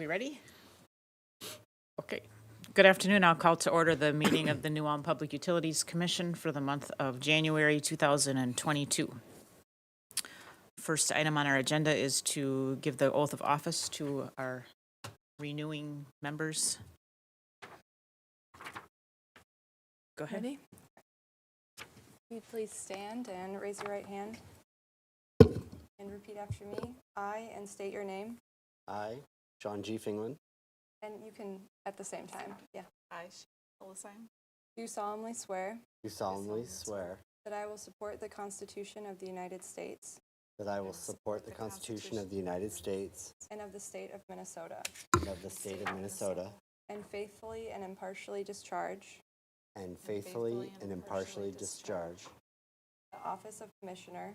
We ready? Okay. Good afternoon. I'll call to order the meeting of the New Ulm Public Utilities Commission for the month of January 2022. First item on our agenda is to give the oath of office to our renewing members. Go ahead. Ready? Will you please stand and raise your right hand and repeat after me? I, and state your name. I, John G. Fingland, And you can at the same time. Yeah. I, Sheila Do solemnly swear do solemnly swear that I will support the Constitution of the United States that I will support the Constitution of the United States and of the state of Minnesota, and of the state of Minnesota, and faithfully and impartially discharge and faithfully and impartially discharge the office of Commissioner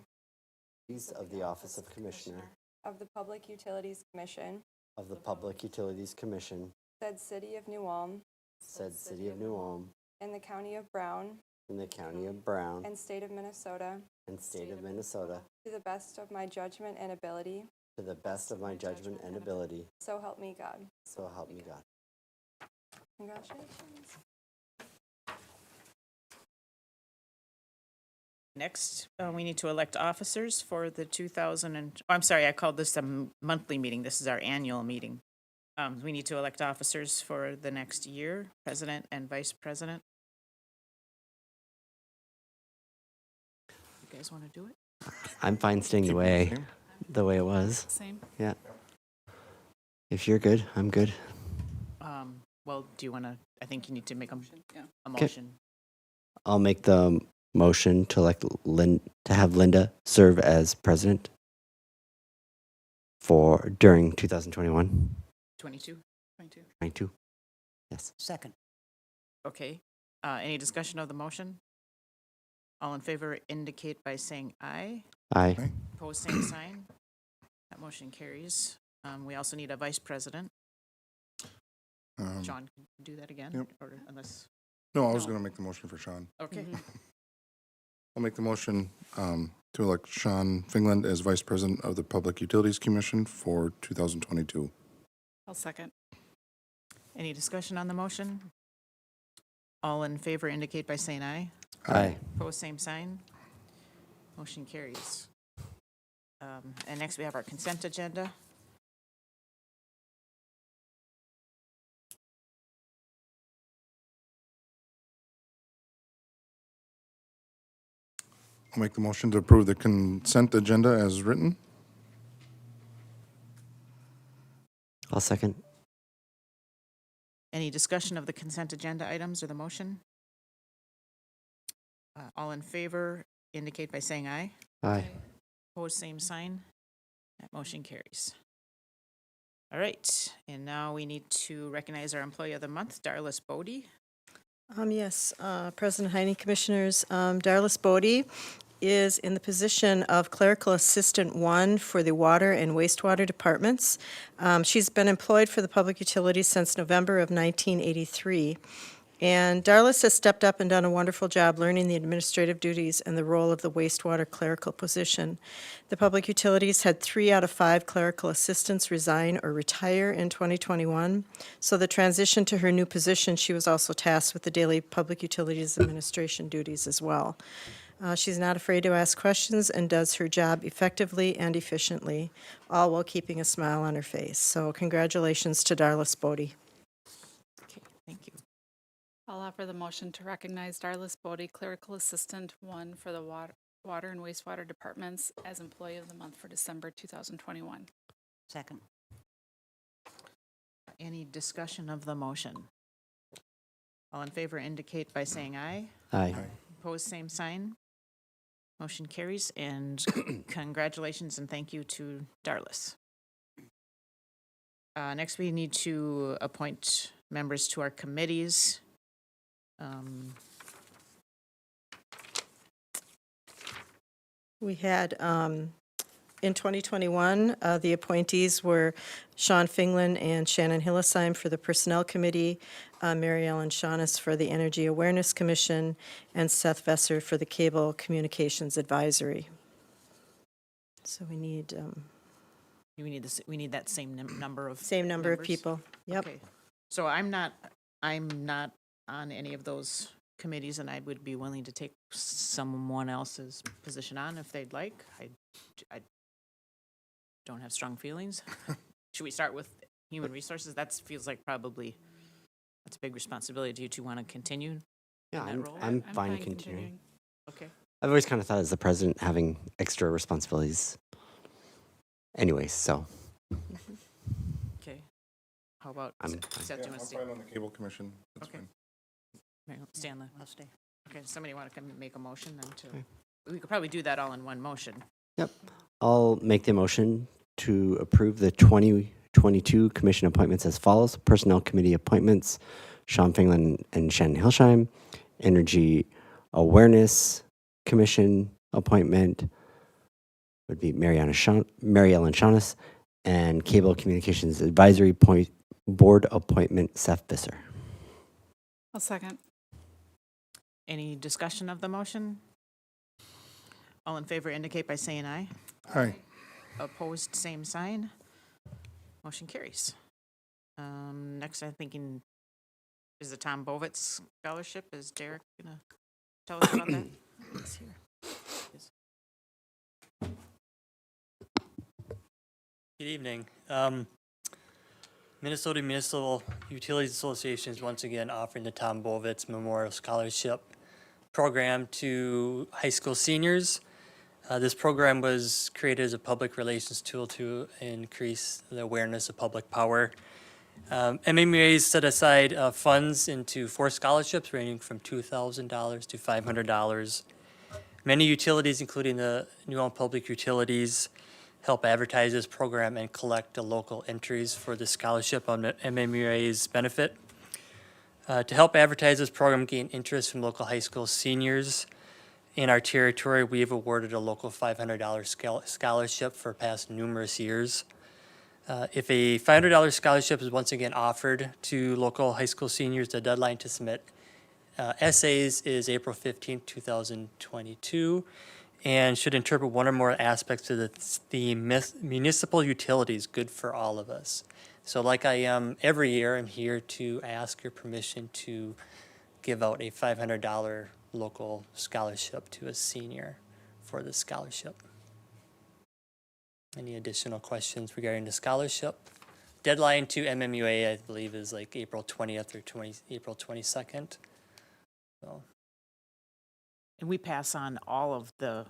the duties of the Office of Commissioner of the Public Utilities Commission, of the Public Utilities Commission, said City of New Ulm, said City of New Ulm, in the County of Brown, in the County of Brown, and State of Minnesota, and State of Minnesota, to the best of my judgment and ability, to the best of my judgment and ability, so help me God. so help me God. Congratulations. Next, we need to elect officers for the I'm sorry, I called this a monthly meeting. This is our annual meeting. We need to elect officers for the next year, president and vice president. You guys want to do it? I'm fine staying the way it was. Same. Yeah. If you're good, I'm good. Well, do you want to, I think you need to make a Yeah. motion. I'll make the motion to elect to have Linda serve as president during 2021. 22? 22. Yes. Second. Okay. Any discussion of the motion? All in favor indicate by saying aye. Aye. Opposed, same sign. That motion carries. We also need a vice president. John, can you do that again? Yep. Or unless, No, I was No. going to make the motion for Sean. okay. I'll make the motion to elect Sean Fingland as Vice President of the Public Utilities Commission for 2022. I'll second. Any discussion on the motion? All in favor indicate by saying aye. Aye. Opposed, same sign. Motion carries. And next we have our consent agenda. I'll make the motion to approve the consent agenda as written. I'll second. Any discussion of the consent agenda items or the motion? All in favor indicate by saying aye. Aye. Opposed, same sign. That motion carries. All right, and now we need to recognize our Employee of the Month, Darlis Bodie. Yes, President Heine, Commissioners, Darlis Bodie is in the position of Clerical Assistant 1 for the Water and Wastewater Departments. She's been employed for the Public Utilities since November of 1983. And Darlis has stepped up and done a wonderful job learning the administrative duties and the role of the wastewater clerical position. The Public Utilities had 3 out of 5 clerical assistants resign or retire in 2021. So the transition to her new position, she was also tasked with the daily Public Utilities administration duties as well. She's not afraid to ask questions and does her job effectively and efficiently, all while keeping a smile on her face. So congratulations to Darlis Bodie. Okay, thank you. I'll offer the motion to recognize Darlis Bodie, Clerical Assistant 1 for the Water and Wastewater Departments as Employee of the Month for December 2021. Second. Any discussion of the motion? All in favor indicate by saying aye. Aye. Opposed, same sign. Motion carries, and congratulations and thank you to Darlis. Next, we need to appoint members to our committees. We had, in 2021, the appointees were Sean Fingland and Shannon Hillesheim for the Personnel Committee, Mary Ellen Shaughness for the Energy Awareness Commission, and Seth Vesser for the Cable Communications Advisory. So we need We need this, we need that same number of. Same number of members? people. Yep. Okay. So I'm not on any of those committees, and I would be willing to take someone else's position on if they'd like. I don't have strong feelings. Should we start with human resources? That feels like probably, that's a big responsibility. Do you two want to continue? Yeah, that I'm, role? I'm fine continuing. Okay. I've always kind of thought as the president having extra responsibilities. Anyways, so Okay. How about, I'm Seth, Yeah, do you want I'm to stay? fine on the cable commission. That's Okay. fine. Stanley? I'll stay. Okay, does somebody want to come make a motion then to, we could probably do that all in one motion. I'll make the motion to approve the 2022 commission appointments as follows. Personnel Committee appointments, Sean Fingland and Shannon Hilsheim. Energy Awareness Commission appointment would be Mary Ellen Shaughness. And Cable Communications Advisory Board appointment, Seth Visser. I'll second. Any discussion of the motion? All in favor indicate by saying aye. Aye. Opposed, same sign. Motion carries. Next, I'm thinking, is the Tom Bovitz Scholarship. Is Derek gonna tell us about that? He's here. Good evening. Minnesota Municipal Utilities Association is once again offering the Tom Bovitz Memorial Scholarship program to high school seniors. This program was created as a public relations tool to increase the awareness of public power. Mmga set aside funds into 4 scholarships ranging from $2,000 to $500. Many utilities, including the New Ulm Public Utilities, help advertise this program and collect the local entries for the scholarship on the MMUA's benefit. To help advertise this program, gain interest from local high school seniors in our territory, we have awarded a local $500 scholarship for past numerous years. If a $500 scholarship is once again offered to local high school seniors, the deadline to submit essays is April 15th, 2022. And should interpret one or more aspects of the municipal utilities, good for all of us. So like I am every year, I'm here to ask your permission to give out a $500 local scholarship to a senior for the scholarship. Any additional questions regarding the scholarship? Deadline to MMUA, I believe, is like April 20th or April 22nd. So. And we pass on all of the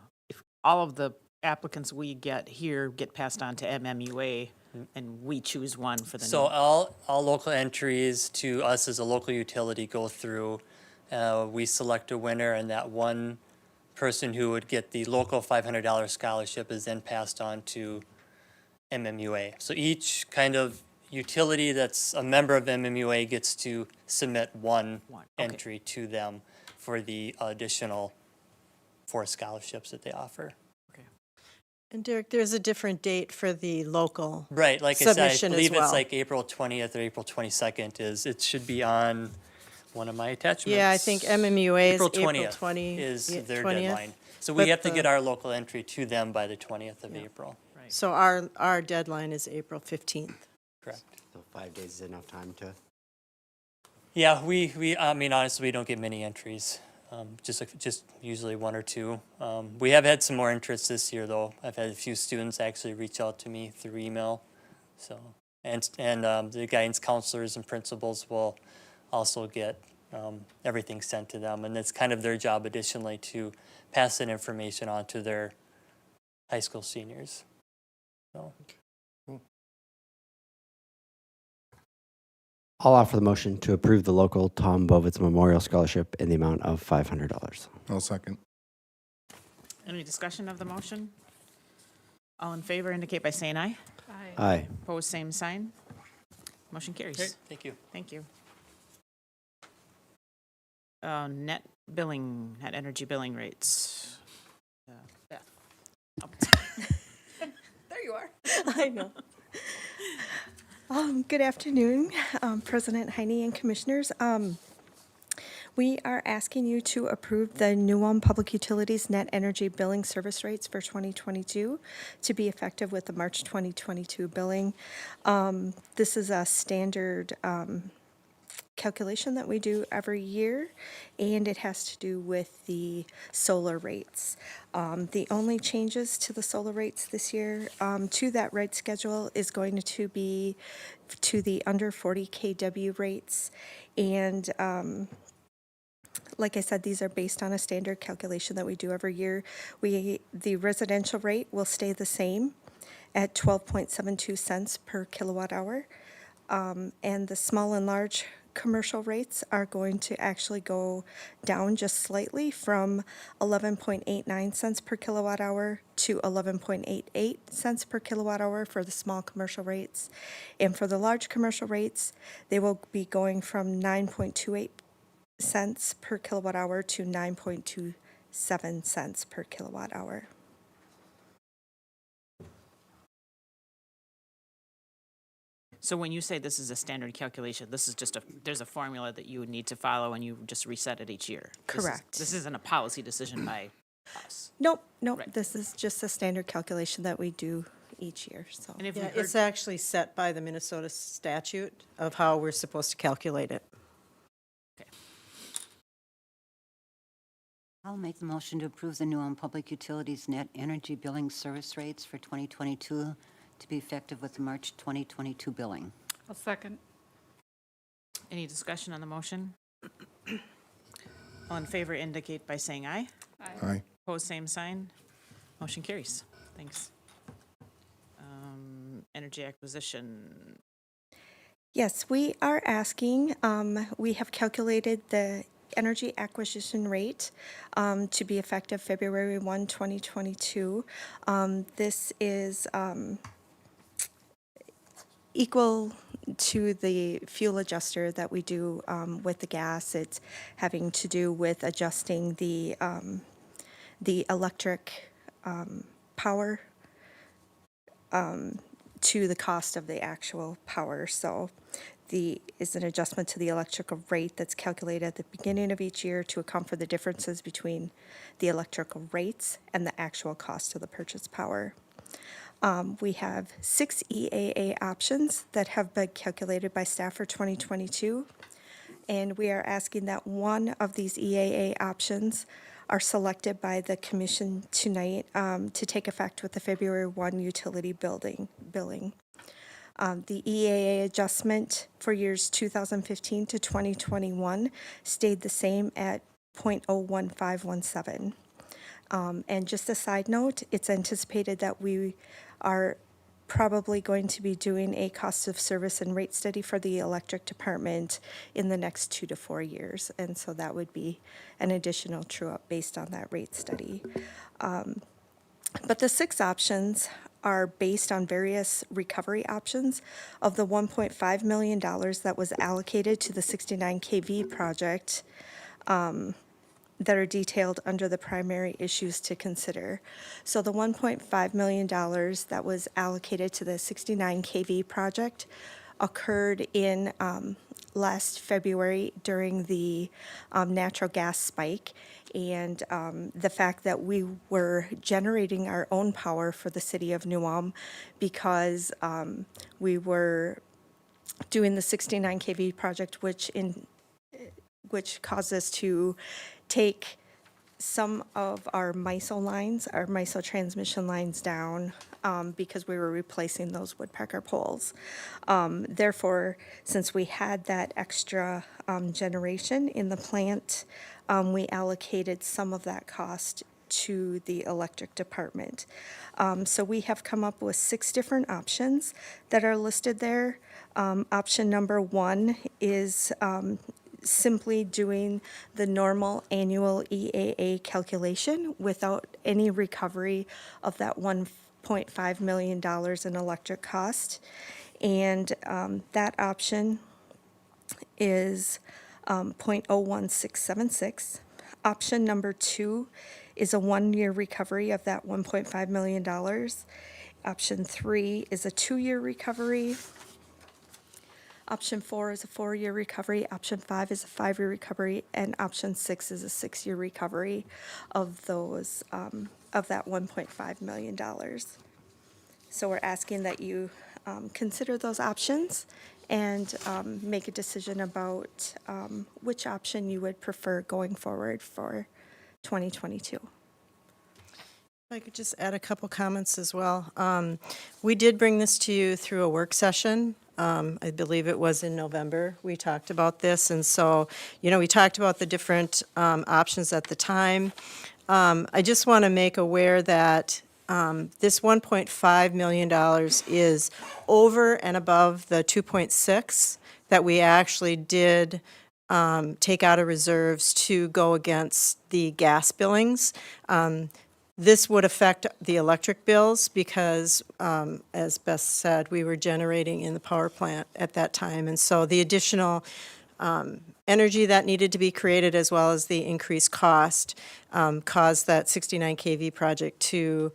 applicants we get here get passed on to MMUA, and we choose one for the So new. all local entries to us as a local utility go through. We select a winner, and that one person who would get the local $500 scholarship is then passed on to MMUA. So each kind of utility that's a member of MMUA gets to submit one Okay. entry to them for the additional 4 scholarships that they offer. And Derek, there's a different date for the local. Right, like I said, I Submission as believe it's well. like April 20th or April 22nd it should be on one of my attachments. Yeah, I think MMUA is April April 20th 20. is yeah, their 20th. deadline. So But we have to the- get our local entry to them by the 20th of Yeah. April. So our deadline is April 15th. Correct. So 5 days is enough time to. Yeah, I mean, honestly, we don't get many entries, just usually 1 or 2. We have had some more interest this year, though. I've had a few students actually reach out to me through email. So, and the guidance counselors and principals will also get everything sent to them. And it's kind of their job additionally to pass that information on to their high school seniors. So, I'll offer the motion to approve the local Tom Bovitz Memorial Scholarship in the amount of $500. I'll second. Any discussion of the motion? All in favor indicate by saying aye. Aye. Aye. Opposed, same sign. Motion carries. great, thank you. Thank you. Net energy billing rates. Beth. Oh. There you are. I know. Good afternoon, President Heine and Commissioners. We are asking you to approve the New Ulm Public Utilities net energy billing service rates for 2022 to be effective with the March 2022 billing. This is a standard calculation that we do every year, and it has to do with the solar rates. The only changes to the solar rates this year to that rate schedule is going to be to the under 40 kW rates, and like I said, these are based on a standard calculation that we do every year. The residential rate will stay the same at 12.72 cents per kilowatt hour. And the small and large commercial rates are going to actually go down just slightly from 11.89 cents per kilowatt hour to 11.88 cents per kilowatt hour for the small commercial rates. And for the large commercial rates, they will be going from 9.28 cents per kilowatt hour to 9.27 cents per kilowatt hour. So when you say this is a standard calculation, this is just there's a formula that you would need to follow and you just reset it each year? Correct. This isn't a policy decision by us? Nope, Right. this is just a standard calculation that we do each year, so. And if we Yeah, heard, it's Actually set by the Minnesota statute of how we're supposed to calculate it. I'll make the motion to approve the New Ulm Public Utilities net energy billing service rates for 2022 to be effective with the March 2022 billing. I'll second. any discussion on the motion? All in favor indicate by saying aye. Aye. Opposed, same sign. Motion carries. Thanks. Energy acquisition. Yes, we are asking, we have calculated the energy acquisition rate to be effective February 1, 2022. This is equal to the fuel adjuster that we do with the gas. It's having to do with adjusting the electric power to the cost of the actual power. So is an adjustment to the electrical rate that's calculated at the beginning of each year to account for the differences between the electrical rates and the actual cost of the purchase power. We have 6 EAA options that have been calculated by staff for 2022, and we are asking that one of these EAA options are selected by the commission tonight to take effect with the February 1 utility billing. The EAA adjustment for years 2015 to 2021 stayed the same at 0.01517. And just a side note, it's anticipated that we are probably going to be doing a cost of service and rate study for the electric department in the next 2 to 4 years. And so that would be an additional true-up based on that rate study. But the 6 options are based on various recovery options of the $1.5 million that was allocated to the 69 kV project that are detailed under the primary issues to consider. So the $1.5 million that was allocated to the 69 kV project occurred in last February during the natural gas spike, and the fact that we were generating our own power for the city of New Ulm because we were doing the 69 kV project, which caused us to take some of our MISO lines, our MISO transmission lines down because we were replacing those woodpecker poles. Therefore, since we had that extra generation in the plant, we allocated some of that cost to the electric department. So we have come up with 6 different options that are listed there. Option number 1 is simply doing the normal annual EAA calculation without any recovery of that $1.5 million in electric cost. And that option is 0.01676. Option number 2 is a 1-year recovery of that $1.5 million. Option 3 is a 2-year recovery. Option 4 is a 4-year recovery, option 5 is a 5-year recovery, and option 6 is a 6-year recovery of those, of that $1.5 million. So we're asking that you consider those options and make a decision about which option you would prefer going forward for 2022. If I could just add a couple comments as well. We did bring this to you through a work session. I believe it was in November. We talked about this, and so, we talked about the different options at the time. I just want to make aware that this $1.5 million is over and above the 2.6 that we actually did take out of reserves to go against the gas billings. This would affect the electric bills because, as Beth said, we were generating in the power plant at that time. And so the additional energy that needed to be created, as well as the increased cost, caused that 69 kV project to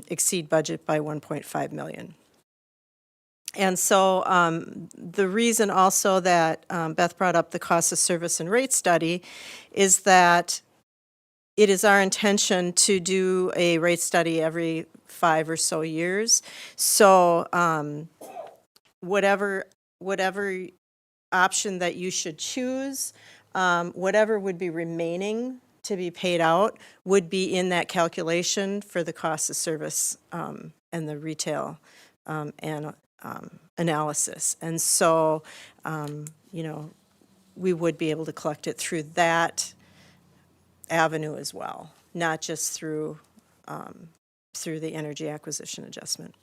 exceed budget by 1.5 million. And so the reason also that Beth brought up the cost of service and rate study is that it is our intention to do a rate study every 5 or so years. So whatever option that you should choose, whatever would be remaining to be paid out would be in that calculation for the cost of service and the retail and analysis. And so, we would be able to collect it through that avenue as well, not just through the energy acquisition adjustment.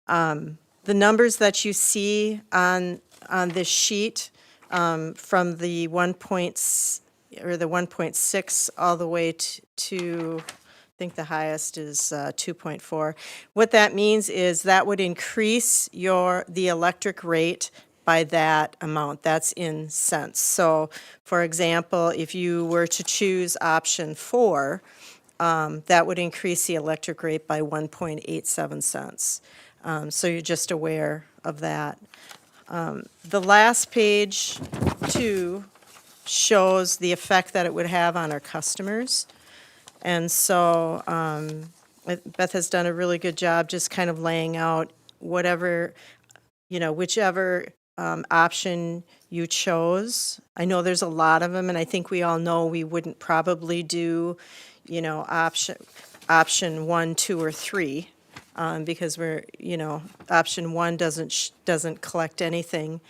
The numbers that you see on this sheet from the 1.6 all the way to I think the highest is 2.4. What that means is that would increase the electric rate by that amount. That's in cents. So, for example, if you were to choose option 4, that would increase the electric rate by 1.87 cents. So you're just aware of that. The last page, 2, shows the effect that it would have on our customers. And so Beth has done a really good job just kind of laying out whichever option you chose. I know there's a lot of them, and I think we all know we wouldn't probably do, option 1, 2, or 3, because option 1 doesn't collect anything.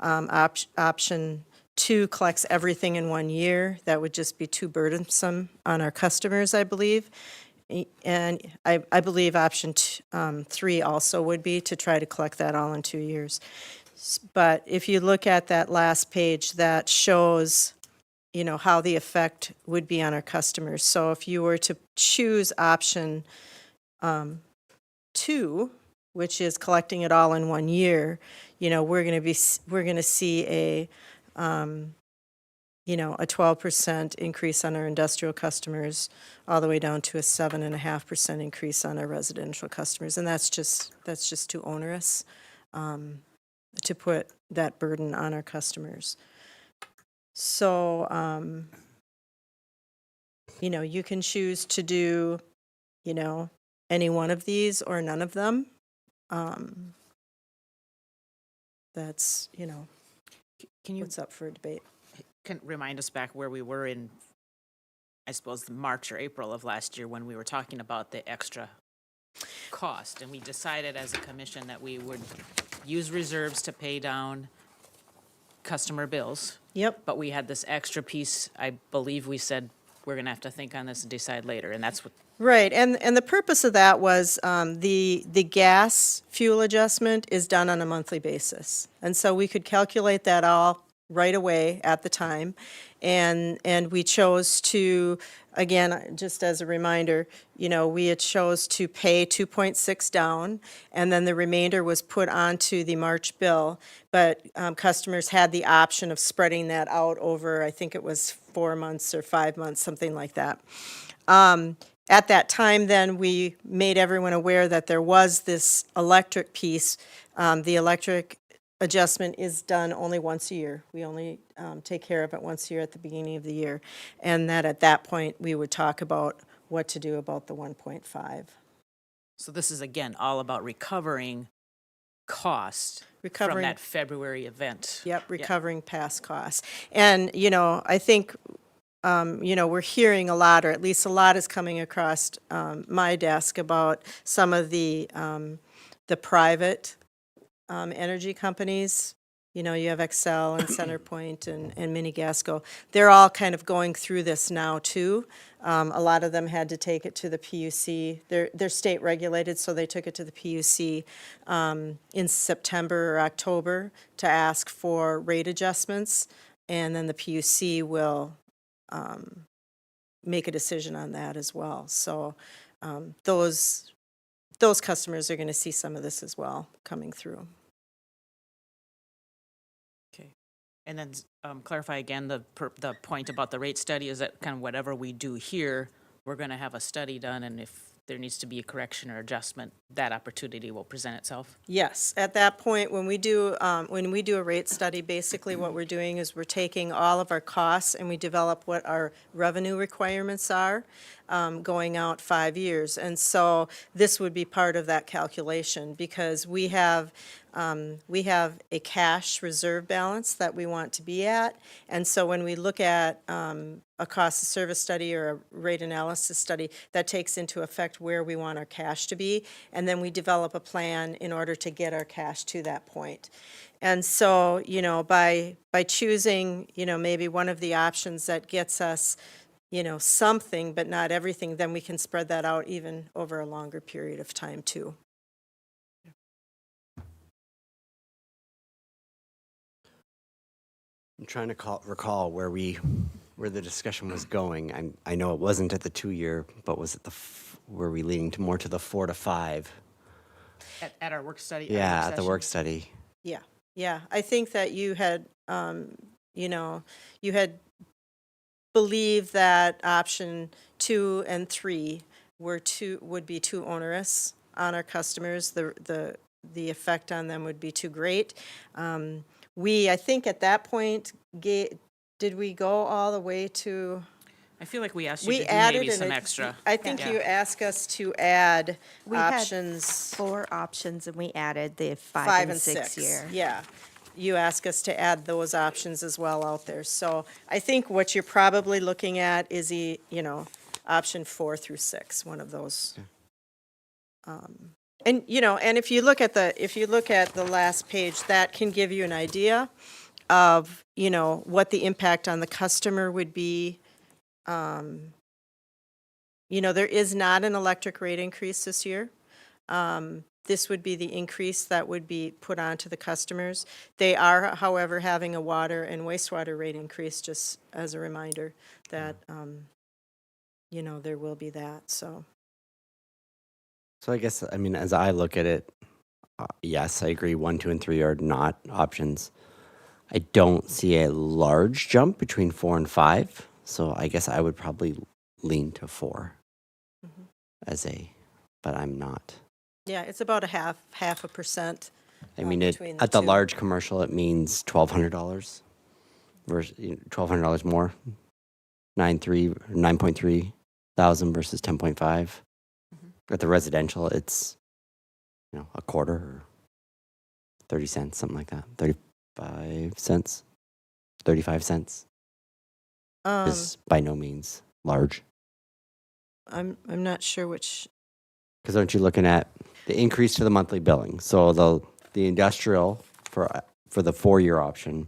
Option 2 collects everything in 1 year. That would just be too burdensome on our customers, I believe. And I believe option 3 also would be to try to collect that all in 2 years. But if you look at that last page, that shows, how the effect would be on our customers. So if you were to choose option 2, which is collecting it all in 1 year, we're going to see a 12% increase on our industrial customers, all the way down to a 7.5% increase on our residential customers, and that's just too onerous to put that burden on our customers. So, you can choose to do, any one of these or none of them. That's, Can you what's up for debate. can remind us back where we were in, I suppose, March or April of last year when we were talking about the extra cost? And we decided as a commission that we would use reserves to pay down customer bills. Yep. But we had this extra piece, I believe we said, we're going to have to think on this and decide later, and that's what. Right, and the purpose of that was the gas fuel adjustment is done on a monthly basis. And so we could calculate that all right away at the time. And we chose to, again, just as a reminder, we had chose to pay 2.6 down, and then the remainder was put onto the March bill. But customers had the option of spreading that out over, I think it was 4 months or 5 months, something like that. At that time, then, we made everyone aware that there was this electric piece. The electric adjustment is done only once a year. We only take care of it once a year at the beginning of the year. And that at that point, we would talk about what to do about the 1.5. So this is, again, all about recovering cost from Recovering- that February event. Yep, recovering past costs. And, you know, I think, you know, we're hearing a lot, or at least a lot is coming across my desk about some of the private energy companies. You know, you have Excel and CenterPoint and Minigasco. They're all kind of going through this now, too. A lot of them had to take it to the PUC. They're state regulated, so they took it to the PUC in September or October to ask for rate adjustments, and then the PUC will make a decision on that as well. So those customers are going to see some of this as well coming through. Okay. And then clarify again, the point about the rate study is that kind of whatever we do here, we're going to have a study done, and if there needs to be a correction or adjustment, that opportunity will present itself? Yes, at that point, when we do a rate study, basically what we're doing is we're taking all of our costs and we develop what our revenue requirements are going out 5 years. And so this would be part of that calculation because we have a cash reserve balance that we want to be at. And so when we look at a cost of service study or a rate analysis study, that takes into effect where we want our cash to be. And then we develop a plan in order to get our cash to that point. And so, you know, by choosing, you know, maybe one of the options that gets us, you know, something, but not everything, then we can spread that out even over a longer period of time, too. I'm trying to recall where the discussion was going. I know it wasn't at the 2-year, but was it were we leaning more to the 4 to 5? At our work study? Yeah, at the session? work study. Yeah, I think that you had, you know, you had believed that option 2 and 3 would be too onerous on our customers. The effect on them would be too great. I think at that point, did we go all the way to? I feel like we asked you We to do added maybe an some ex- extra. I think Yeah. you asked us to add We had options 4 options, and we added the 5 5 and and 6 6. year. Yeah. You asked us to add those options as well out there. So I think what you're probably looking at is option 4 through 6, one of those. And, you know, and if you look at the last page, that can give you an idea of, you know, what the impact on the customer would be. You know, there is not an electric rate increase this year. This would be the increase that would be put on to the customers. They are, however, having a water and wastewater rate increase, just as a reminder that, you know, there will be that, so. So I guess, I mean, as I look at it, yes, I agree 1, 2, and 3 are not options. I don't see a large jump between 4 and 5, so I guess I would probably lean to 4 but I'm not. Yeah, it's about a half a percent. I mean, between the at the two. large commercial, it means $1,200 versus $1,200 more, 9.3 thousand versus 10.5. At the residential, it's a quarter or 30 cents, something like that. 35 cents, 35 cents is by no means large. I'm not sure which. Because aren't you looking at the increase to the monthly billing? So the industrial for the 4-year option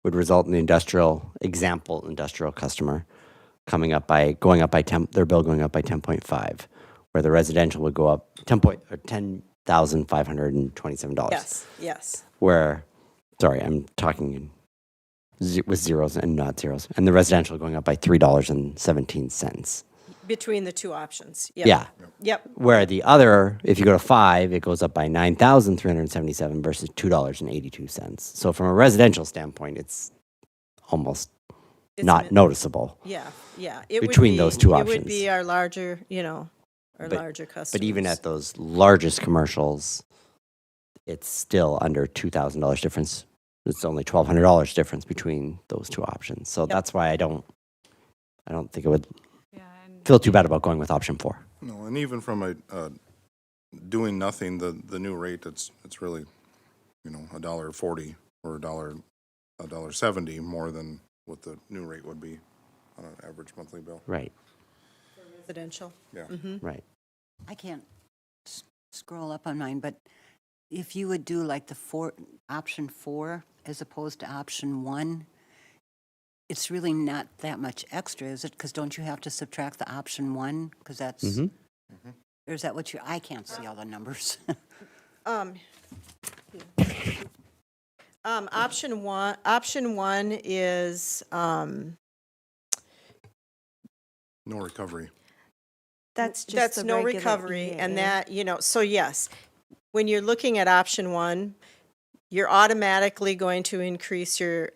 would result in the industrial customer going up by 10, their bill going up by 10.5, where the residential would go up $10,527. Yes. Where, sorry, I'm talking with zeros and not zeros, and the residential going up by $3.17. Between the two options. Yep. Yeah. Yep. Where the other, if you go to 5, it goes up by $9,377 versus $2.82. So from a residential standpoint, it's almost It's not noticeable. Yeah. It would Between be- those two It would options. be our larger, larger customers. But even at those largest commercials, it's still under $2,000 difference. It's only $1,200 difference between those two options. So that's why I don't think it would Yeah, and feel too bad about going with option 4. No, and even from a doing nothing, the new rate, it's really, $1.40 or $1.70 more than what the new rate would be on an average monthly bill. Right, Residential. Yeah. right. I can't scroll up on mine, but if you would do like option 4 as opposed to option 1, it's really not that much extra, is it? Because don't you have to subtract the option 1? Because that's, or is that what I can't see all the numbers. Option one is, No recovery. That's just that's the no regular recovery, and EAA. that, so yes, when you're looking at option 1, you're automatically going to increase your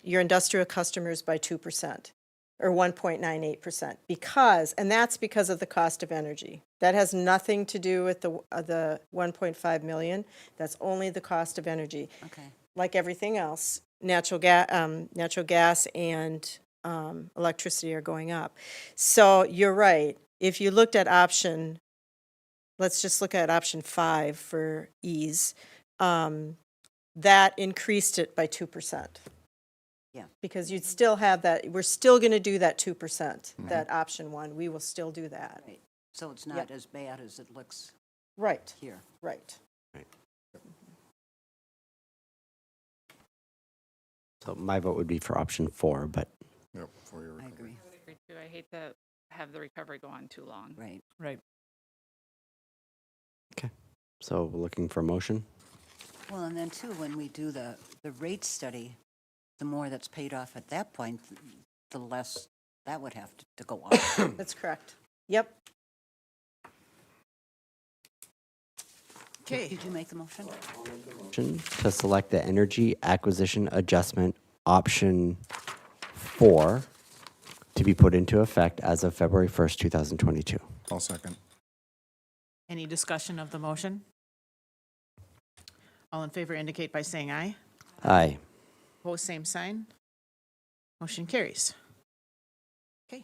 industrial customers by 2%, or 1.98%, and that's because of the cost of energy. That has nothing to do with the 1.5 million. That's only the cost of energy. Okay. Like everything else, natural gas and electricity are going up. So you're right. If you looked at let's just look at option 5 for ease, that increased it by 2%. Yeah. Because you'd still have that, we're still going to do that 2%, that option 1. We will still do that. Right. So it's not Yep. as bad as it looks Right, here. right. So my vote would be for option 4, but Yep, for your I recovery. agree. I agree too. I hate to have the recovery go on too long. Right. Right. so we're looking for a motion. Well, and then too, when we do the rate study, the more that's paid off at that point, the less that would have to go up. That's correct. Yep. Okay. Did you make the motion? Motion to select the energy acquisition adjustment option 4 to be put into effect as of February 1st, 2022. I'll second. Any discussion of the motion? All in favor indicate by saying aye. Aye. Opposed, same sign. Motion carries. Okay,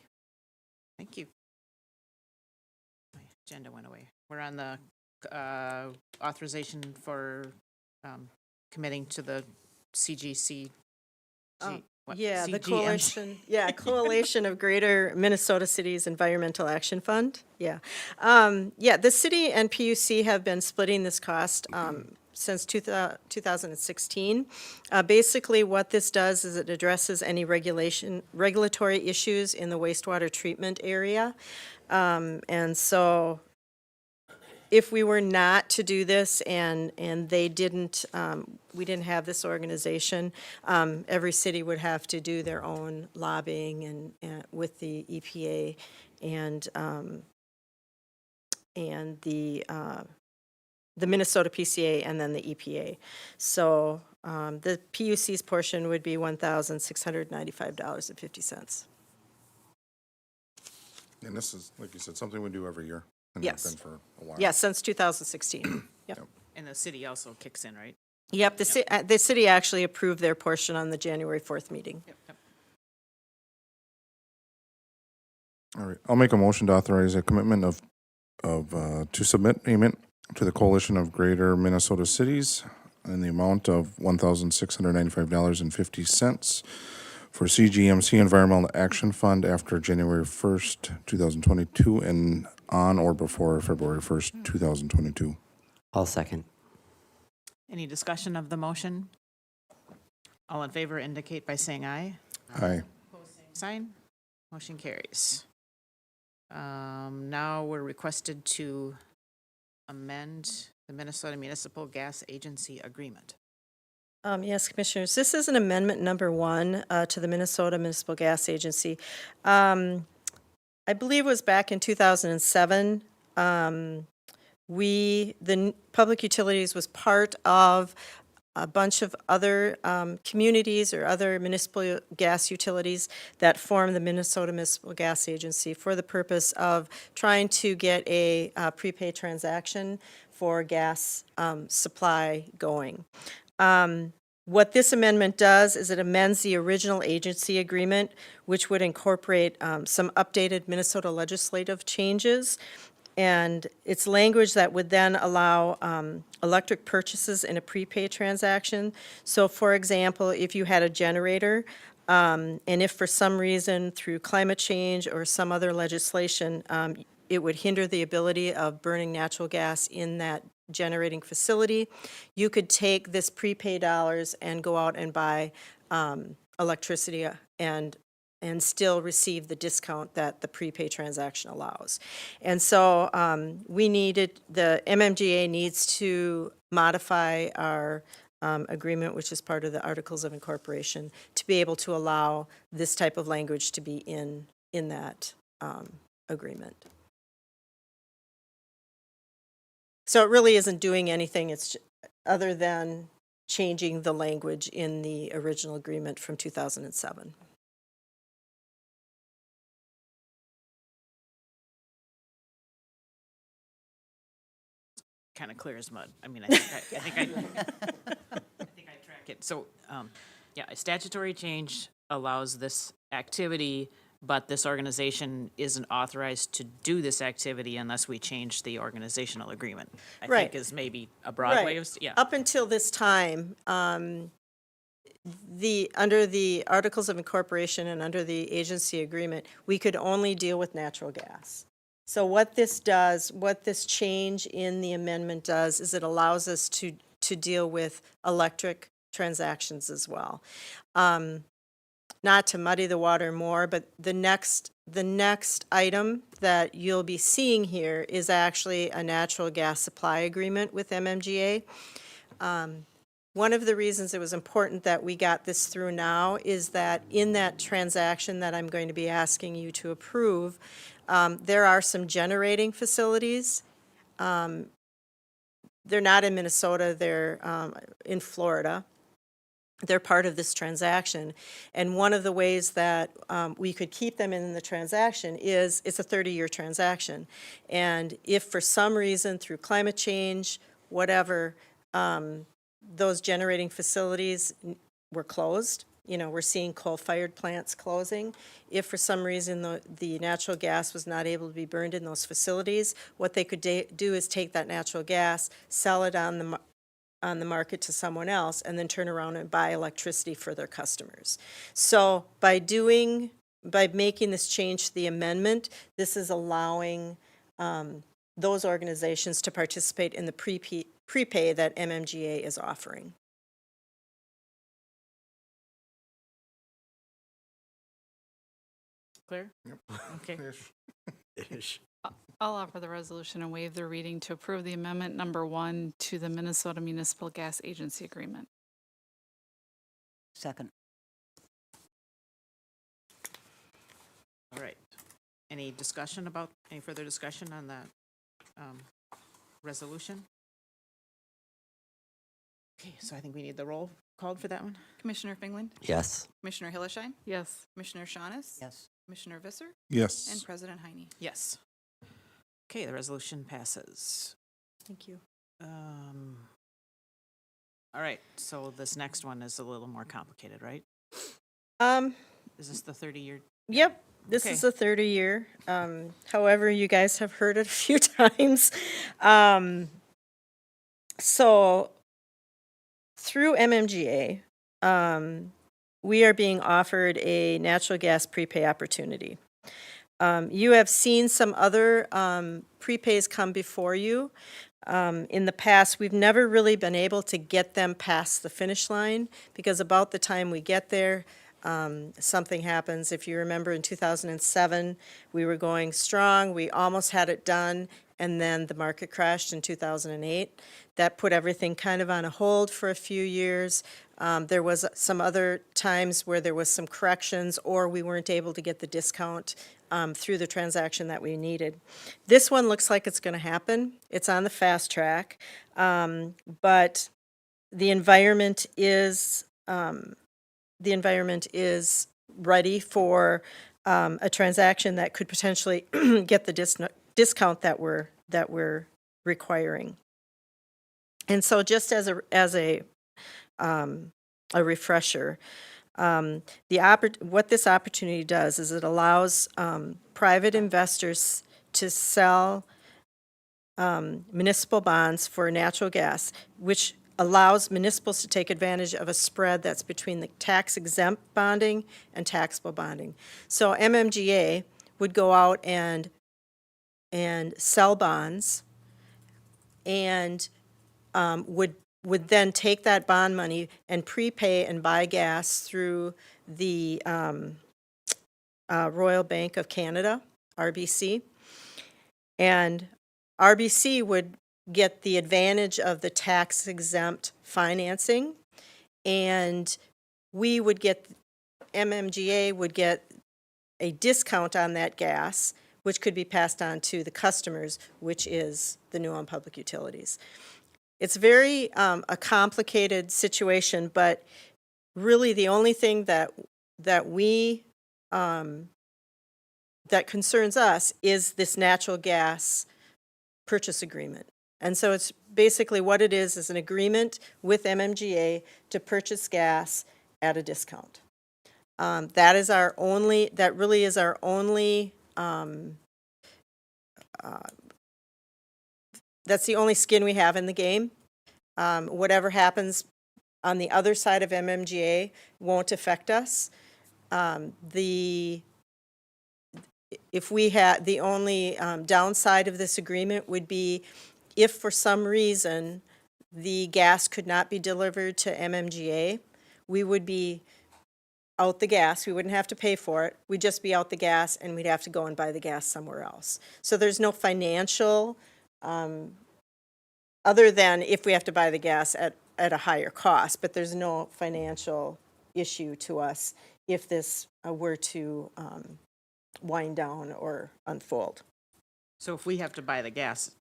thank you. My agenda went away. We're on the authorization for committing to the CGC. Yeah, the CGMC. Coalition of Greater Minnesota Cities Environmental Action Fund. Yeah. The city and PUC have been splitting this cost since 2016. Basically, what this does is it addresses any regulatory issues in the wastewater treatment area. And so if we were not to do this and they didn't, we didn't have this organization, every city would have to do their own lobbying and with the EPA and the Minnesota PCA and then the EPA. So the PUC's portion would be $1,695.50. And this is, like you said, something we do every year. And Yes. have been for a while. Yeah, since 2016. Yep. And the city also kicks in, right? Yep, the city actually approved their portion on the January 4th meeting. Yep. All right, I'll make a motion to authorize a commitment to submit payment to the Coalition of Greater Minnesota Cities in the amount of $1,695.50 for CGMC Environmental Action Fund after January 1st, 2022, and on or before February 1st, 2022. I'll second. Any discussion of the motion? All in favor indicate by saying aye. Aye. Sign. Motion carries. Now we're requested to amend the Minnesota Municipal Gas Agency Agreement. Yes, Commissioners, this is an amendment number 1 to the Minnesota Municipal Gas Agency. I believe it was back in 2007. The Public Utilities was part of a bunch of other communities or other municipal gas utilities that form the Minnesota Municipal Gas Agency for the purpose of trying to get a prepaid transaction for gas supply going. What this amendment does is it amends the original agency agreement, which would incorporate some updated Minnesota legislative changes. And it's language that would then allow electric purchases in a prepaid transaction. So for example, if you had a generator, and if for some reason through climate change or some other legislation, it would hinder the ability of burning natural gas in that generating facility, you could take this prepaid dollars and go out and buy electricity and still receive the discount that the prepay transaction allows. And so the MMGA needs to modify our agreement, which is part of the Articles of Incorporation, to be able to allow this type of language to be in that agreement. So it really isn't doing anything, it's other than changing the language in the original agreement from 2007. Kind of clear as mud. I mean, I think I track it. So, yeah, a statutory change allows this activity, but this organization isn't authorized to do this activity unless we change the organizational agreement. I Right. think is maybe a broad way of, yeah. Up until this time, under the Articles of Incorporation and under the agency agreement, we could only deal with natural gas. So what this does, what this change in the amendment does, is it allows us to deal with electric transactions as well. Not to muddy the water more, but the next item that you'll be seeing here is actually a natural gas supply agreement with MMGA. One of the reasons it was important that we got this through now is that in that transaction that I'm going to be asking you to approve, there are some generating facilities. They're not in Minnesota, they're in Florida. They're part of this transaction. And one of the ways that we could keep them in the transaction is it's a 30-year transaction. And if for some reason through climate change, whatever, those generating facilities were closed, we're seeing coal-fired plants closing. If for some reason the natural gas was not able to be burned in those facilities, what they could do is take that natural gas, sell it on the market to someone else, and then turn around and buy electricity for their customers. So by making this change to the amendment, this is allowing those organizations to participate in the prepay that MMGA is offering. Clear? Yep. Okay. I'll offer the resolution and waive the reading to approve the amendment number 1 to the Minnesota Municipal Gas Agency Agreement. Second. All right. Any further discussion on that resolution? Okay, so I think we need the roll called for that one. Commissioner Finland, Yes. Commissioner Hillesheim, Yes. Commissioner Shaunis, Yes. Commissioner Visser, Yes. and President Heine. Yes. Okay, the resolution passes. Thank you. All right, so this next one is a little more complicated, right? Is this the 30-year? Yep, this Okay. is a 30-year. However, you guys have heard it a few times. So through MMGA, we are being offered a natural gas prepay opportunity. You have seen some other prepays come before you. In the past, we've never really been able to get them past the finish line because about the time we get there, something happens. If you remember in 2007, we were going strong, we almost had it done, and then the market crashed in 2008. That put everything kind of on a hold for a few years. There was some other times where there was some corrections or we weren't able to get the discount through the transaction that we needed. This one looks like it's going to happen. It's on the fast track, but the environment is ready for a transaction that could potentially get the discount that we're requiring. And so just as a refresher, what this opportunity does is it allows private investors to sell municipal bonds for natural gas, which allows municipals to take advantage of a spread that's between the tax-exempt bonding and taxable bonding. So MMGA would go out and sell bonds and would then take that bond money and prepay and buy gas through the Royal Bank of Canada, RBC. And RBC would get the advantage of the tax-exempt financing, and we would get, MMGA would get a discount on that gas, which could be passed on to the customers, which is the New Ulm Public Utilities. It's very a complicated situation, but really the only thing that we that concerns us is this natural gas purchase agreement. And so it's basically what it is an agreement with MMGA to purchase gas at a discount. That really is our only, that's the only skin we have in the game. Whatever happens on the other side of MMGA won't affect us. The only downside of this agreement would be if for some reason the gas could not be delivered to MMGA, we would be out the gas. We wouldn't have to pay for it. We'd just be out the gas, and we'd have to go and buy the gas somewhere else. So there's no financial, other than if we have to buy the gas at a higher cost, but there's no financial issue to us if this were to wind down or unfold. So if we have to buy the gas,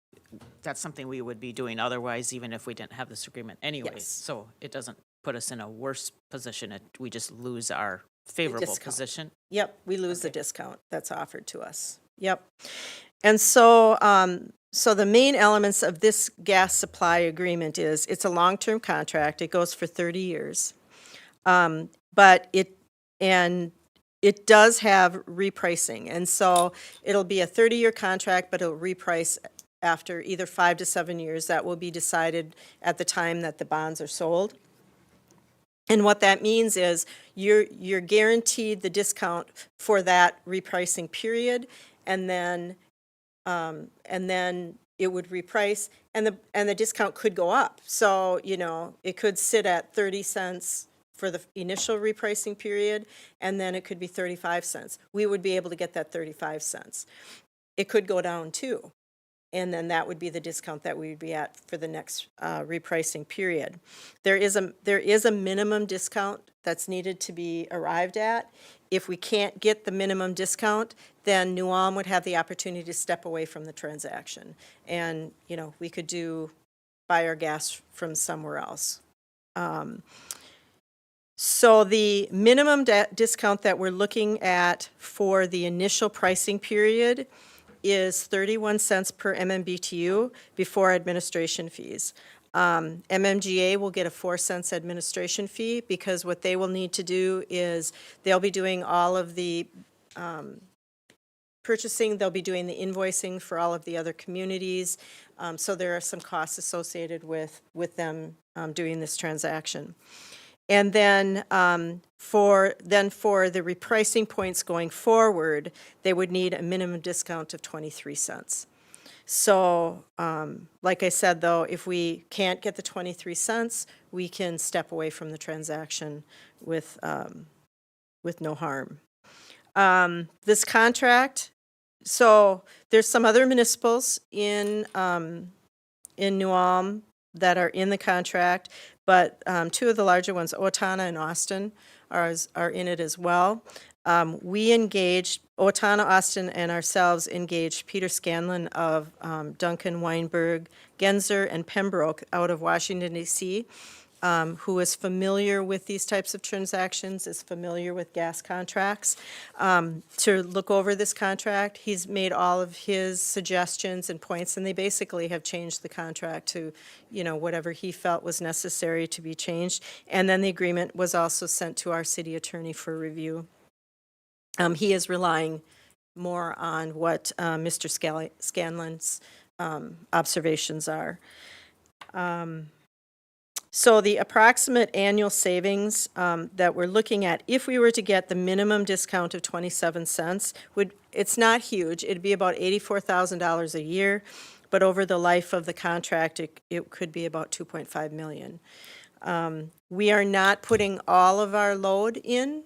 that's something we would be doing otherwise, even if we didn't have this agreement anyways. Yes. So it doesn't put us in a worse position. We just lose our favorable discount. position. Yep, we lose the discount that's offered to us. Yep. And so, so the main elements of this gas supply agreement is it's a long-term contract. It goes for 30 years. But it does have repricing. And so it'll be a 30-year contract, but it'll reprice after either 5 to 7 years. That will be decided at the time that the bonds are sold. And what that means is you're guaranteed the discount for that repricing period, and then it would reprice, and the discount could go up. So, it could sit at 30 cents for the initial repricing period, and then it could be 35 cents. We would be able to get that 35 cents. It could go down too, and then that would be the discount that we would be at for the next repricing period. There is a minimum discount that's needed to be arrived at. If we can't get the minimum discount, then New Ulm would have the opportunity to step away from the transaction. And, we could buy our gas from somewhere else. So the minimum discount that we're looking at for the initial pricing period is 31 cents per MMBTU before administration fees. MMGA will get a 4 cents administration fee because what they will need to do is they'll be doing all of the purchasing, they'll be doing the invoicing for all of the other communities. So there are some costs associated with them doing this transaction. And then for the repricing points going forward, they would need a minimum discount of 23 cents. So, like I said, though, if we can't get the 23 cents, we can step away from the transaction with no harm. This contract, so there's some other municipals in New Ulm that are in the contract, but two of the larger ones, Owatonna and Austin, are in it as well. We engaged, Owatonna, Austin, and ourselves engaged Peter Scanlon of Duncan, Weinberg, Genzer, and Pembroke out of Washington, D.C. who is familiar with these types of transactions, is familiar with gas contracts, to look over this contract. He's made all of his suggestions and points, and they basically have changed the contract to, whatever he felt was necessary to be changed. And then the agreement was also sent to our city attorney for review. He is relying more on what Mr. Scanlon's observations are. So the approximate annual savings that we're looking at, if we were to get the minimum discount of 27 cents, it's not huge. It'd be about $84,000 a year, but over the life of the contract, it could be about $2.5 million. We are not putting all of our load in.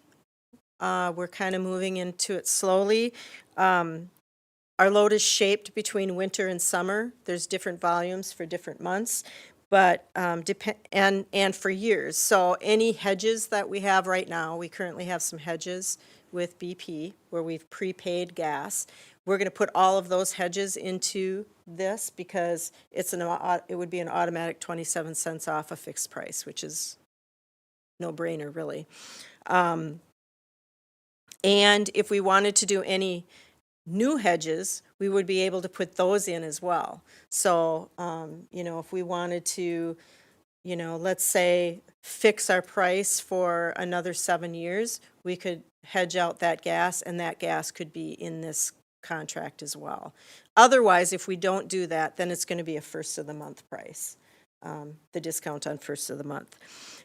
We're kind of moving into it slowly. Our load is shaped between winter and summer. There's different volumes for different months, but and for years. So any hedges that we have right now, we currently have some hedges with BP where we've prepaid gas. We're going to put all of those hedges into this because it would be an automatic 27 cents off a fixed price, which is no brainer really. And if we wanted to do any new hedges, we would be able to put those in as well. So, if we wanted to, let's say, fix our price for another 7 years, we could hedge out that gas, and that gas could be in this contract as well. Otherwise, if we don't do that, then it's going to be a first of the month price, the discount on first of the month.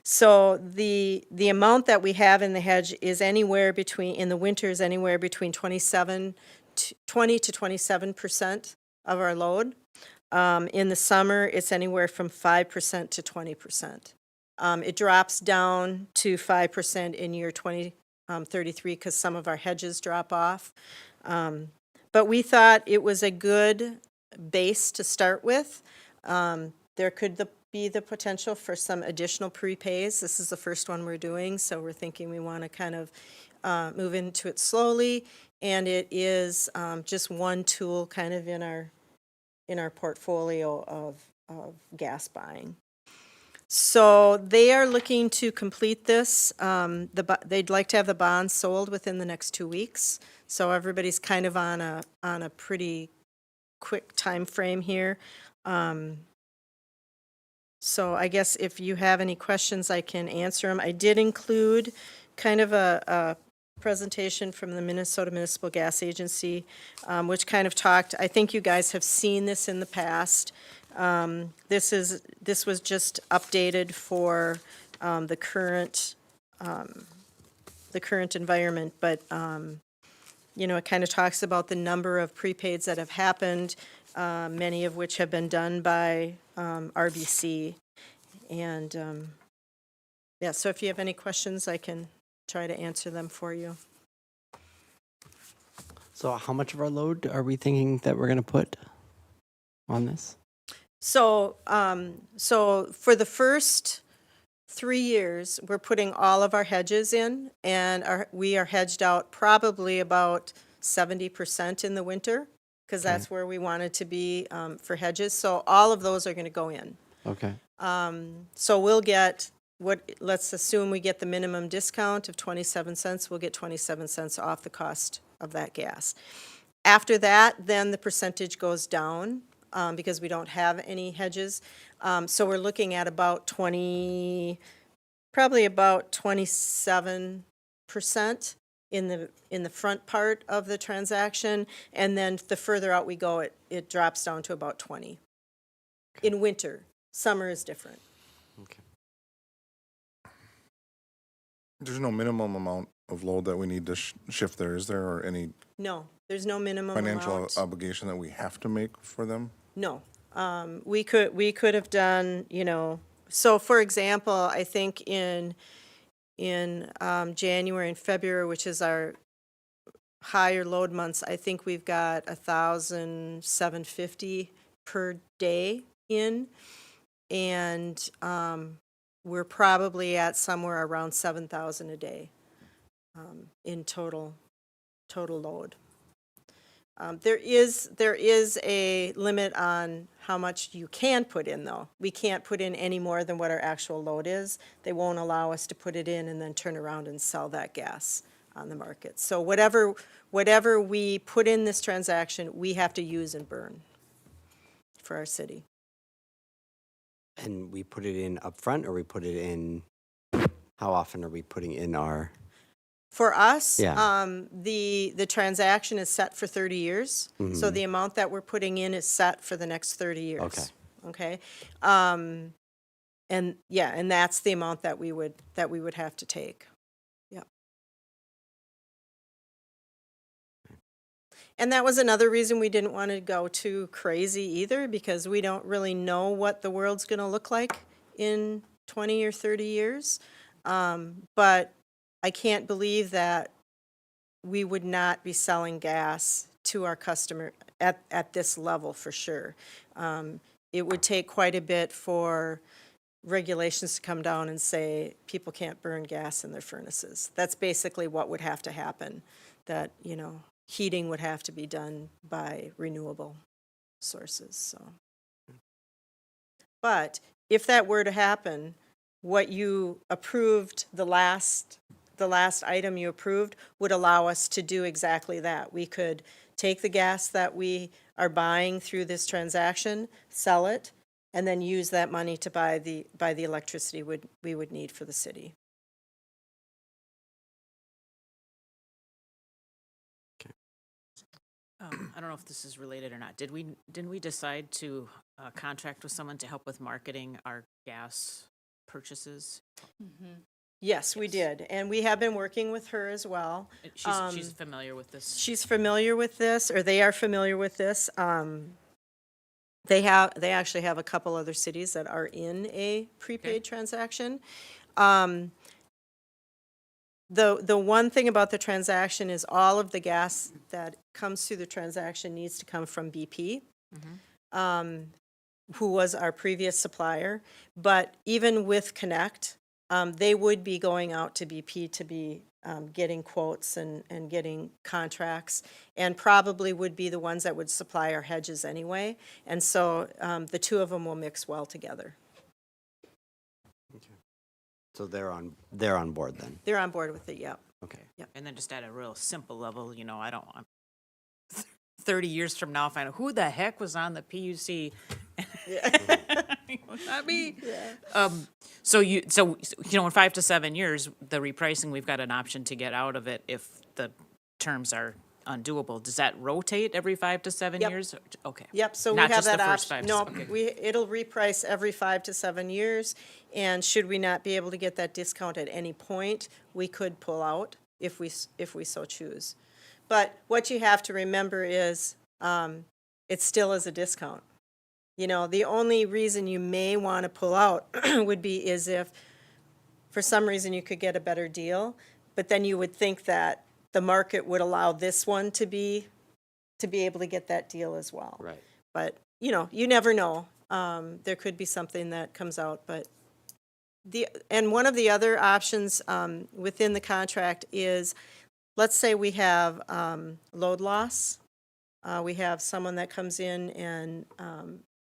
So the amount that we have in the hedge is anywhere between, in the winter, is anywhere between 20 to 27% of our load. In the summer, it's anywhere from 5% to 20%. It drops down to 5% in year 2033 because some of our hedges drop off. But we thought it was a good base to start with. There could be the potential for some additional prepays. This is the first one we're doing, so we're thinking we want to kind of move into it slowly. And it is just one tool kind of in our portfolio of gas buying. So they are looking to complete this. They'd like to have the bonds sold within the next 2 weeks. So everybody's kind of on a pretty quick time frame here. So I guess if you have any questions, I can answer them. I did include kind of a presentation from the Minnesota Municipal Gas Agency, which kind of talked, I think you guys have seen this in the past. This was just updated for the current environment, but it kind of talks about the number of prepaids that have happened, many of which have been done by RBC. And so if you have any questions, I can try to answer them for you. So how much of our load are we thinking that we're going to put on this? So for the first 3 years, we're putting all of our hedges in, and we are hedged out probably about 70% in the winter, because that's where we wanted to be for hedges. So all of those are going to go in. Okay. So we'll get let's assume we get the minimum discount of 27 cents. We'll get 27 cents off the cost of that gas. After that, then the percentage goes down because we don't have any hedges. So we're looking at about probably about 27% in the front part of the transaction, and then the further out we go, it drops down to about 20. In winter. Summer is different. Okay. There's no minimum amount of load that we need to shift there, is there, or any No, there's no minimum financial amount. obligation that we have to make for them? No. We could have done, so for example, I think in January and February, which is our higher load months, I think we've got 1,750 per day in, and we're probably at somewhere around 7,000 a day in total load. There is a limit on how much you can put in, though. We can't put in any more than what our actual load is. They won't allow us to put it in and then turn around and sell that gas on the market. So whatever we put in this transaction, we have to use and burn for our city. And we put it in upfront, or we put it in, how often are we putting in our, For us, Yeah. the transaction is set for 30 years. So Mhm. the amount that we're putting in is set for the next 30 years. Okay. Okay? And yeah, and that's the amount that we would have to take. Yep. And that was another reason we didn't want to go too crazy either, because we don't really know what the world's going to look like in 20 or 30 years. But I can't believe that we would not be selling gas to our customer at this level for sure. It would take quite a bit for regulations to come down and say people can't burn gas in their furnaces. That's basically what would have to happen, that, heating would have to be done by renewable sources, so. But if that were to happen, what you approved, the last item you approved would allow us to do exactly that. We could take the gas that we are buying through this transaction, sell it, and then use that money to buy the electricity we would need for the city. I don't know if this is related or not. Didn't we decide to contract with someone to help with marketing our gas purchases? Yes, we Yes. did, and we have been working with her as well. She's familiar with this. She's familiar with this, or they are familiar with this. They actually have a couple other cities that are in a prepaid transaction. The one thing about the transaction is all of the gas that comes through the transaction needs to come from BP, who was our previous supplier. But even with Connect, they would be going out to BP to be getting quotes and getting contracts, and probably would be the ones that would supply our hedges anyway. And so the two of them will mix well together. so they're on board then? They're on board with it, yep. Okay. And then just at a real simple level, I don't want 30 years from now find out who the heck was on the PUC. Not me. So in 5 to 7 years, the repricing, we've got an option to get out of it if the terms are undoable. Does that rotate every 5 to 7 Yep. years? Okay. Yep, so we Not have just the that first option. 5 to No, 7. Okay. it'll reprice every 5 to 7 years, and should we not be able to get that discount at any point, we could pull out if we so choose. But what you have to remember is, it still is a discount. The only reason you may want to pull out is if, for some reason, you could get a better deal, but then you would think that the market would allow this one to be able to get that deal as well. Right. But, you never know. There could be something that comes out, but and one of the other options within the contract is, let's say we have load loss. We have someone that comes in and,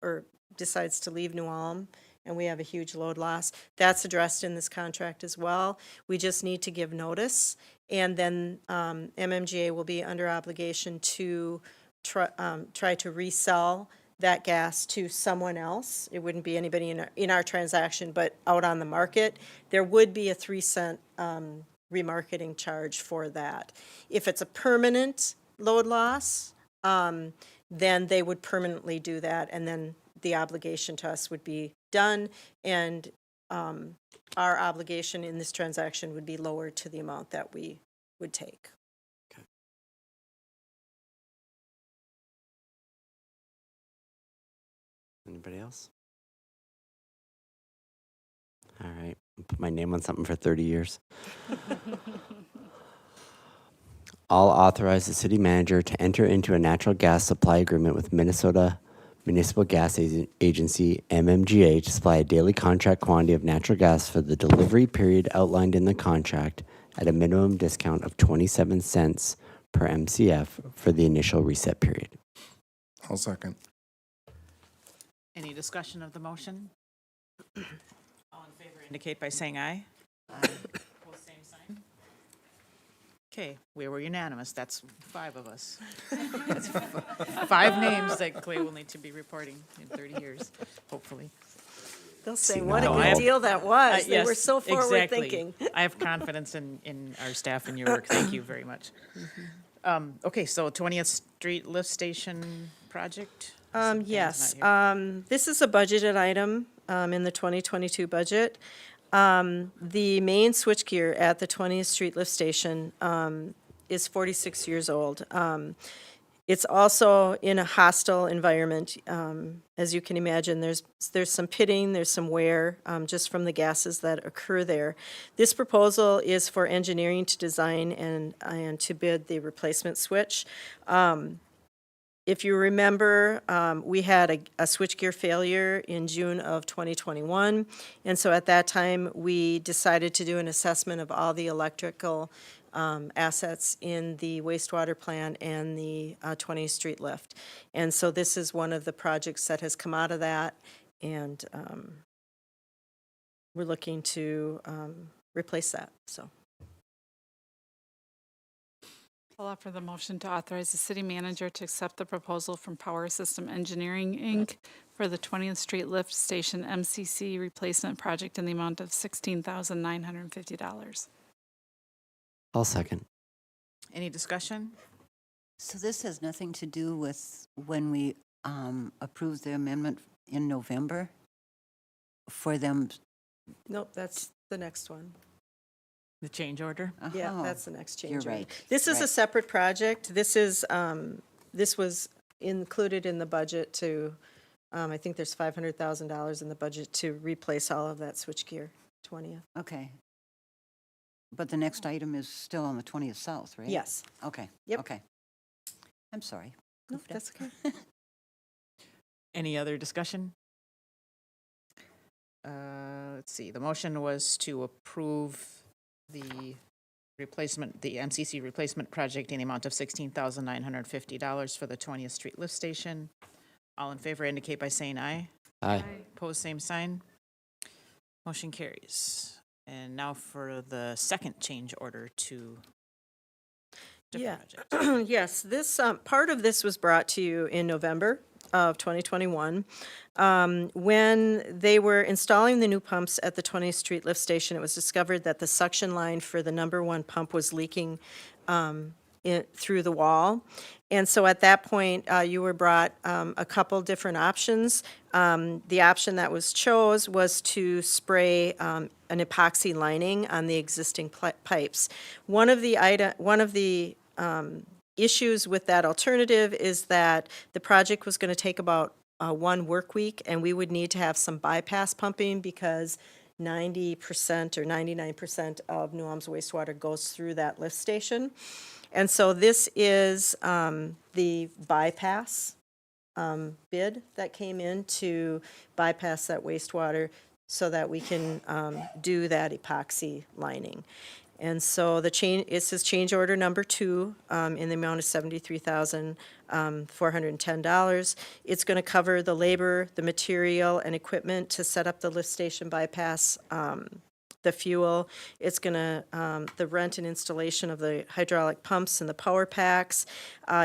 or decides to leave New Ulm, and we have a huge load loss. That's addressed in this contract as well. We just need to give notice, and then MMGA will be under obligation to try to resell that gas to someone else. It wouldn't be anybody in our transaction, but out on the market. There would be a 3-cent remarketing charge for that. If it's a permanent load loss, then they would permanently do that, and then the obligation to us would be done, and our obligation in this transaction would be lowered to the amount that we would take. Anybody else? All right. I'll put my name on something for 30 years. I'll authorize the city manager to enter into a natural gas supply agreement with Minnesota Municipal Gas Agency, MMGA, to supply a daily contract quantity of natural gas for the delivery period outlined in the contract at a minimum discount of 27 cents per MCF for the initial reset period. I'll second. Any discussion of the motion? All in favor indicate by saying aye. Aye. Opposed, same sign. Okay, we were unanimous. That's 5 of us. That's 5 names that Clay will need to be reporting in 30 years, hopefully. They'll say, See, what a now good I have- deal that was. They were Yes, so forward exactly. thinking. I have confidence in our staff and your work. Thank you very much. Okay, so 20th Street Lift Station project? Yes, not here. this is a budgeted item in the 2022 budget. The main switchgear at the 20th Street Lift Station is 46 years old. It's also in a hostile environment. As you can imagine, there's some pitting, there's some wear just from the gases that occur there. This proposal is for engineering to design and to bid the replacement switch. If you remember, we had a switchgear failure in June of 2021, and so at that time, we decided to do an assessment of all the electrical assets in the wastewater plant and the 20th Street lift. And so this is one of the projects that has come out of that, and we're looking to replace that, so. I'll offer the motion to authorize the city manager to accept the proposal from Power System Engineering, Inc. for the 20th Street Lift Station MCC replacement project in the amount of $16,950. I'll second. Any discussion? So this has nothing to do with when we approved the amendment in November for them? Nope, that's the next one. The change order? Yeah, Oh, that's the next change you're order. right. This is a Right. separate project. This is, this was included in the budget to, I think there's $500,000 in the budget to replace all of that switchgear, 20th. Okay. But the next item is still on the 20th South, right? Yes. Okay. Yep. Okay. I'm sorry. No, Moved that's up. okay. Any other discussion? Let's see, the motion was to approve the replacement, the MCC replacement project in the amount of $16,950 for the 20th Street Lift Station. All in favor indicate by saying aye. Aye. Opposed, same sign. Motion carries. And now for the second change order to different project. Yes, this, part of this was brought to you in November of 2021. When they were installing the new pumps at the 20th Street Lift Station, it was discovered that the suction line for the number 1 pump was leaking through the wall. And so at that point, you were brought a couple different options. The option that was chose was to spray an epoxy lining on the existing pipes. One of the issues with that alternative is that the project was going to take about 1 work week, and we would need to have some bypass pumping because 90% or 99% of New Ulm's wastewater goes through that lift station. And so this is the bypass bid that came in to bypass that wastewater so that we can do that epoxy lining. And so the change, it says change order number 2 in the amount of $73,410. It's going to cover the labor, the material, and equipment to set up the lift station bypass, the fuel. It's going to, the rent and installation of the hydraulic pumps and the power packs.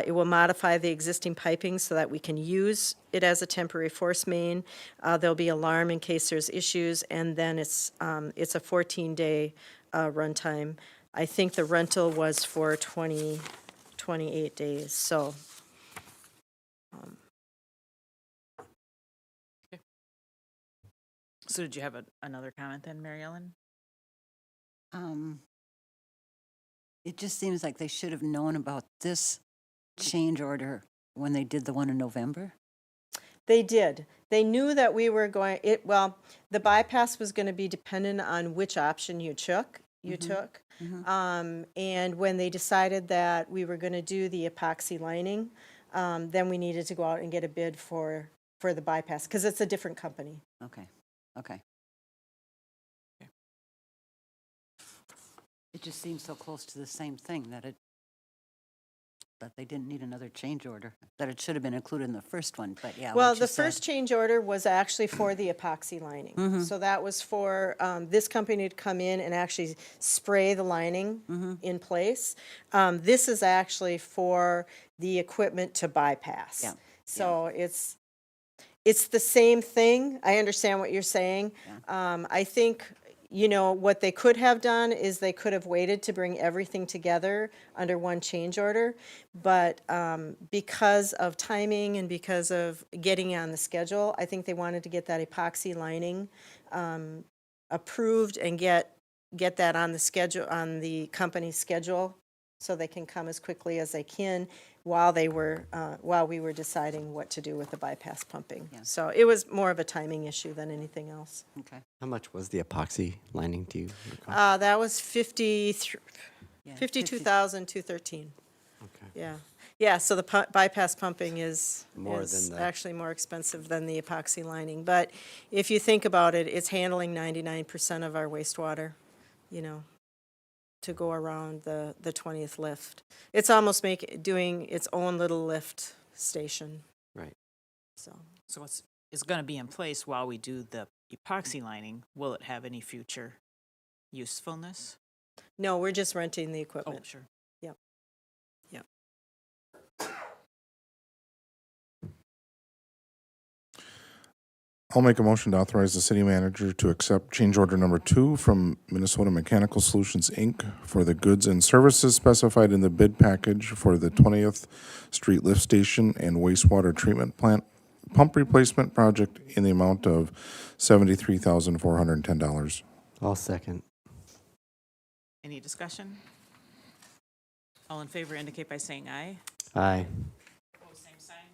It will modify the existing piping so that we can use it as a temporary force main. There'll be alarm in case there's issues, and then it's a 14-day runtime. I think the rental was for 28 days, so. So did you have another comment then, Mary Ellen? It just seems like they should have known about this change order when they did the one in November. They did. They knew that we were going, well, the bypass was going to be dependent on which option you took. And when they decided that we were going to do the epoxy lining, then we needed to go out and get a bid for the bypass, because it's a different company. Okay. Okay. It just seems so close to the same thing that it that they didn't need another change order, that it should have been included in the first one, but yeah. Well, what you the said. first change order was actually for the epoxy lining. So that was for this company to come in and actually spray the lining in place. This is actually for the equipment to bypass. Yeah. So it's the same thing. I understand what you're saying. I think, you know, what they could have done is they could have waited to bring everything together under one change order. But because of timing and because of getting on the schedule, I think they wanted to get that epoxy lining approved and get that on the schedule, on the company's schedule, so they can come as quickly as they can while we were deciding what to do with the bypass pumping. Yeah. So it was more of a timing issue than anything else. Okay. How much was the epoxy lining, do you recall? That was Yeah, 52,213. Okay. Yeah. Yeah, so the bypass pumping is More than the- actually more expensive than the epoxy lining. But if you think about it, it's handling 99% of our wastewater, you know, to go around the 20th lift. It's almost doing its own little lift station, Right. so. So it's going to be in place while we do the epoxy lining. Will it have any future usefulness? No, we're just renting the Oh, equipment. sure. Yep. Yep. I'll make a motion to authorize the city manager to accept change order number 2 from Minnesota Mechanical Solutions, Inc. for the goods and services specified in the bid package for the 20th Street Lift Station and wastewater treatment plant pump replacement project in the amount of $73,410. I'll second. Any discussion? All in favor indicate by saying aye. Aye. Opposed, same sign.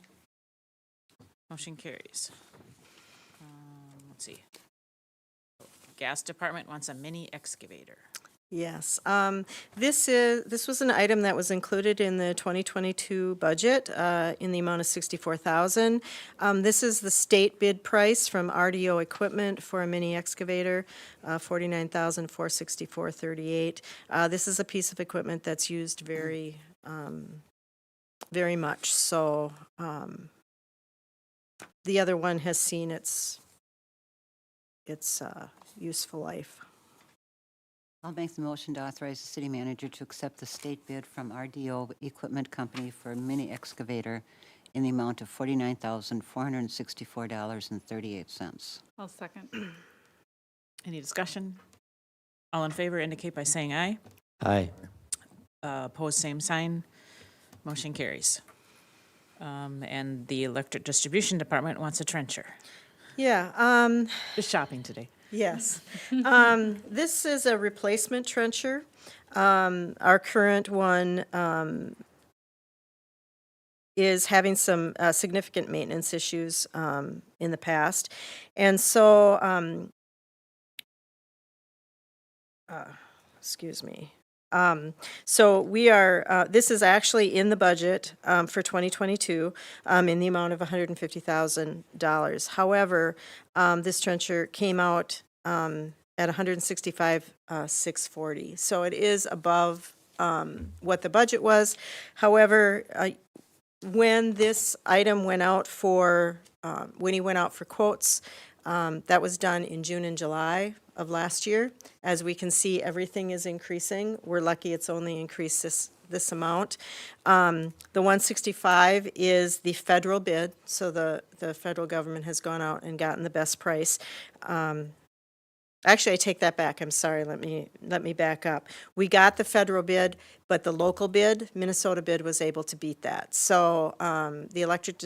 Motion carries. Let's see. Gas Department wants a mini excavator. Yes. This was an item that was included in the 2022 budget in the amount of $64,000. This is the state bid price from RDO Equipment for a mini excavator, $49,464.38. This is a piece of equipment that's used very much. So the other one has seen its useful life. I'll make the motion to authorize the city manager to accept the state bid from RDO Equipment Company for a mini excavator in the amount of $49,464.38. I'll second. Any discussion? All in favor indicate by saying aye. Aye. Opposed, same sign. Motion carries. And the Electric Distribution Department wants a trencher. Yeah. Just shopping today. Yes. This is a replacement trencher. Our current one is having some significant maintenance issues in the past. And so, excuse me. So we are, this is actually in the budget for 2022 in the amount of $150,000. However, this trencher came out at $165,640. So it is above what the budget was. However, when this item went out for, when he went out for quotes, that was done in June and July of last year. As we can see, everything is increasing. We're lucky it's only increased this amount. The 165 is the federal bid, so the federal government has gone out and gotten the best price. Actually, I take that back. I'm sorry. Let me back up. We got the federal bid, but the local bid, Minnesota bid, was able to beat that. So the electric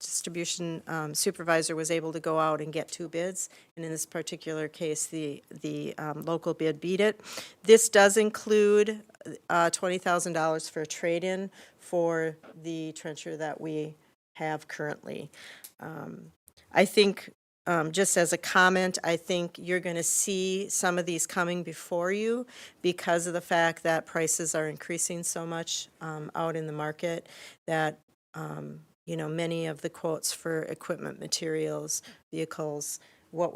distribution supervisor was able to go out and get 2 bids, and in this particular case, the local bid beat it. This does include $20,000 for a trade-in for the trencher that we have currently. I think, just as a comment, I think you're going to see some of these coming before you because of the fact that prices are increasing so much out in the market that you know, many of the quotes for equipment, materials, vehicles, what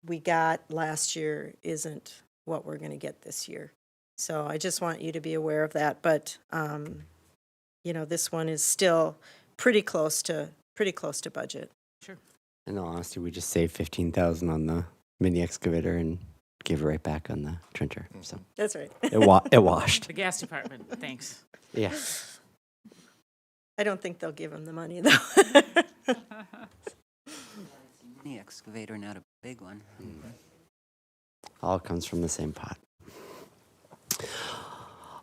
we got last year isn't what we're going to get this year. So I just want you to be aware of that. But this one is still pretty close to budget. Sure. In all honesty, we just saved 15,000 on the mini excavator and gave it right back on the trencher. So That's right. it washed. The gas department, thanks. Yeah. I don't think they'll give him the money, though. The excavator, not a big one. All comes from the same pot.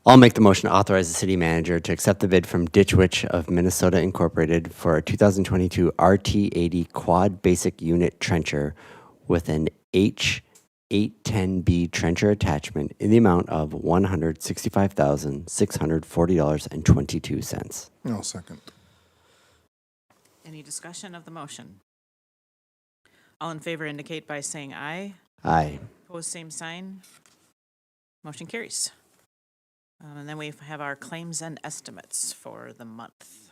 I'll make the motion to authorize the city manager to accept the bid from Ditch Witch of Minnesota Incorporated for a 2022 RT80 quad basic unit trencher with an H810B trencher attachment in the amount of $165,640.22. I'll second. Any discussion of the motion? All in favor indicate by saying aye. Aye. Opposed, same sign. Motion carries. And then we have our claims and estimates for the month.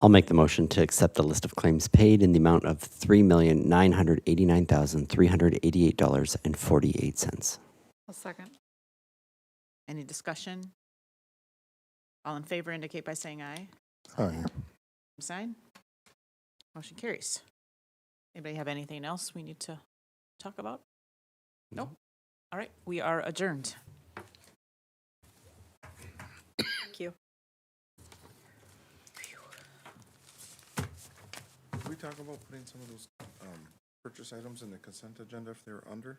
I'll make the motion to accept the list of claims paid in the amount of $3,989,388.48. I'll second. Any discussion? All in favor indicate by saying aye. Aye. Same sign. Motion carries. Anybody have anything else we need to talk about? Nope. All right, we are adjourned. Thank you. Did we talk about putting some of those purchase items in the consent agenda if they're under?